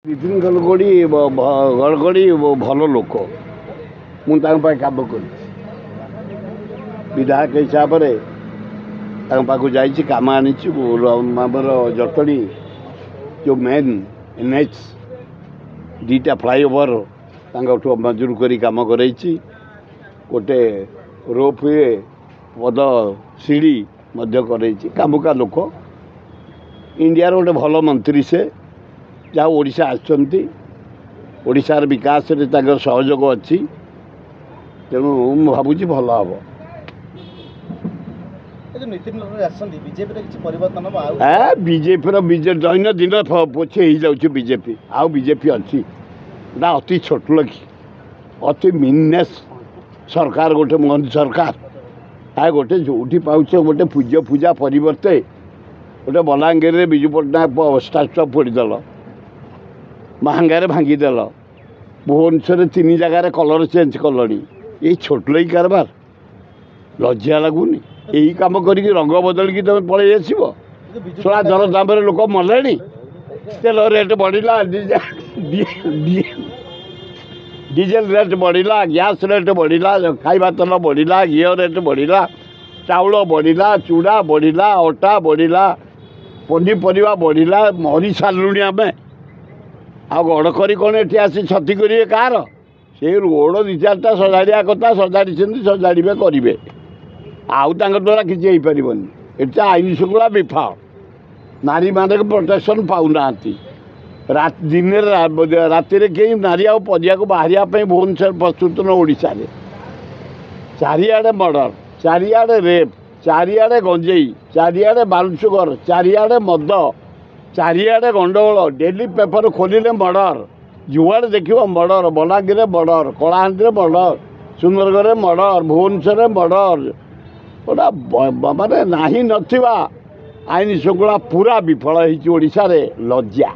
नितिन गडकरी भल लोक मुझे काम कर विधायक हिसाब से पाक जा कम आनी जटणी जो मेन NH दीटा फ्लाईओवर मंजूर कर कम कर गोटे रोपवे पद सीढ़ी कामुका लोक इंडिया गोटे भल मंत्री से जहाँ ओडिशा आशार विकास सहयोग अच्छी तेणु भावुँ भल हम बीजेपी दैनंदिन पोछे हो जाऊँ बीजेपी आउ बीजेपी अच्छी अति छोट लखी अति मिननेस सरकार गोटे मोहन सरकार आ गोटे जो पाच गोटे पूजा पूजा परिवर्ते गोटे बलांगीर में विजु पट्टनायक स्टाचू फोड़देल महंगार भांगीदेल भुवनेश्वर 3 जगार कलर चेंज कल ये छोट लगी कारबार लज्जा लगुनि यही कम कर रंग बदल की तुम पलि आसो शला दर दाम लोक मले तेल रेट बढ़ला डीजेल रेट बढ़ला गैस रेट बढ़ला खाଇବା तेल बढ़ला घी रेट बढ़ला चाउल बढ़ला चूड़ा बढ़ला अटा बढ़ला पनीपरिया बढ़ला मरी सारूँ आम आ गड़करी कौन ये आसी क्षति करेंगे कार से रोड 2-4टा सजाड़ा कथा सजाड़ी सजाड़े करेंगे आउ द्वारा किसी हो पारन ये आईन श्रृंखला विफा नारी मानक प्रोटेक्शन पाऊना दिन राति कहीं नारी आदिया को बाहर भुवनेश्वर प्रस्तुत ओडिशा चारिआडे मर्डर चारिआडे रेप चारिआडे गंजेई चारिआडे बालुसुगर चारिआडे मद चारिआडे गंडगोल डेली पेपर खोलिले मर्डर जुआड़े देखिए murder Balangir murder Kalahandi murder Sundargarh murder Bhubaneswar murder गोटा माने नाही नथिबा आईन श्रृंखला पूरा विफल होशा लज्जा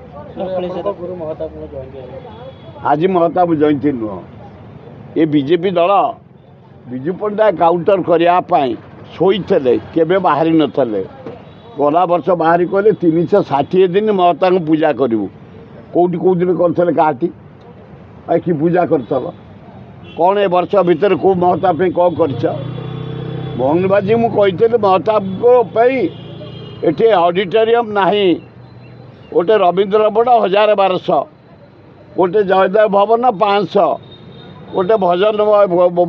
आज महताब जयंती नुह ये बीजेपी दल विजु पट्टनायक काउंटर करने शोते केवे बाहरी नथले गला वर्ष बाहरी कहले 360 दिन महता को पूजा करूँ कौटी कौ दिन करते काटी कि पूजा करल कौन ए वर्ष भितर कौ महता कौन कर मोहन बाजी मुझे महता ये ऑडिटोरियम नहीं गोटे रवींद्र बड़ 1200 गोटे जयदेव भवन 500 गोटे भजन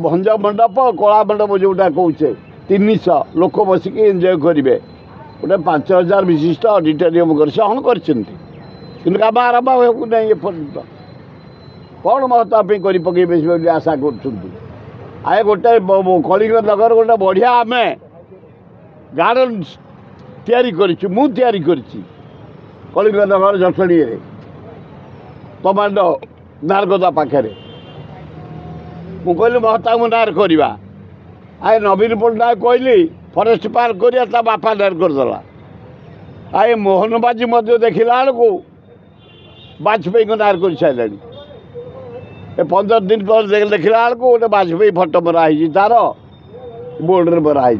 भंज मंडप कला मंडप जोटा कौचे 300 लोक बसिक एंजय करेंगे गोटे 5000 विशिष्ट ऑडिटोरियम कर काम आरंभ हो नहीं एपर्यंत कौन महता कर पकड़े आशा कर गोटे कलिंग नगर गोटे बढ़िया आम गार्डन तैयारी कलिंग नगर जटणी कमांडो नारगदा पाखे मुझे महता नार करवा आए नवीन पट्टनायक कहली फरेस्ट पार्क कर बापा नार करदेला आए मोहन बाजी देखला बेलू वाजपेयी को नार कर सारे 15 दिन पर देखला बेलू गोटे वाजपेयी फटो मराही तार बोर्ड में मराही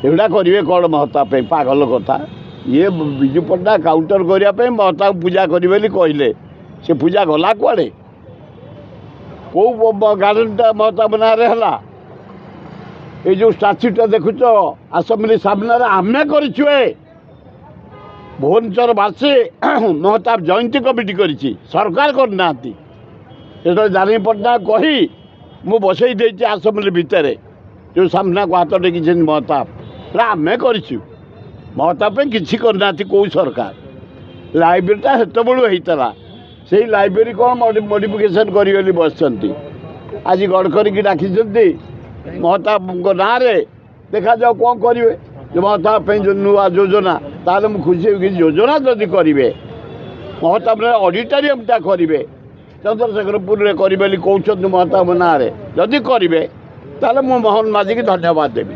एगुड़ा करेंगे कौन महता पागल कथा ये विजु पट्टनायक काउंटर करने महता पूजा करेंगे कहले से पूजा गला कुआड़े कौ गार्डनटा महता नारे है ये जो स्टाच्यूटा देखुच आसम्बली सामने आमे कर भुवनेश्वर बासी महताब जयंती कमिटी करी सरकार करना जानी पट्टनायक कही मु बसई देती आसम्बली भितर जो सामना को हाथ टेक महताब आमे कर महताब किसी करना कौ सरकार लाइब्रेरीटा हेत बड़ू होता से लाइब्रेरी कौन मॉडिफिकेशन करी बस आज गडकरी की डाकी महताब ना देखा जाओ कौन करेंगे जो महताब जो नुआ योजना ताले मुझे खुशी हो योजना जदि करेंगे महताब ऑडिटोरियमटा करेंगे चंद्रशेखरपुर में करेंगे कहते महताब ना जदि करेंगे ताले मु मोहन माझी की धन्यवाद देवी।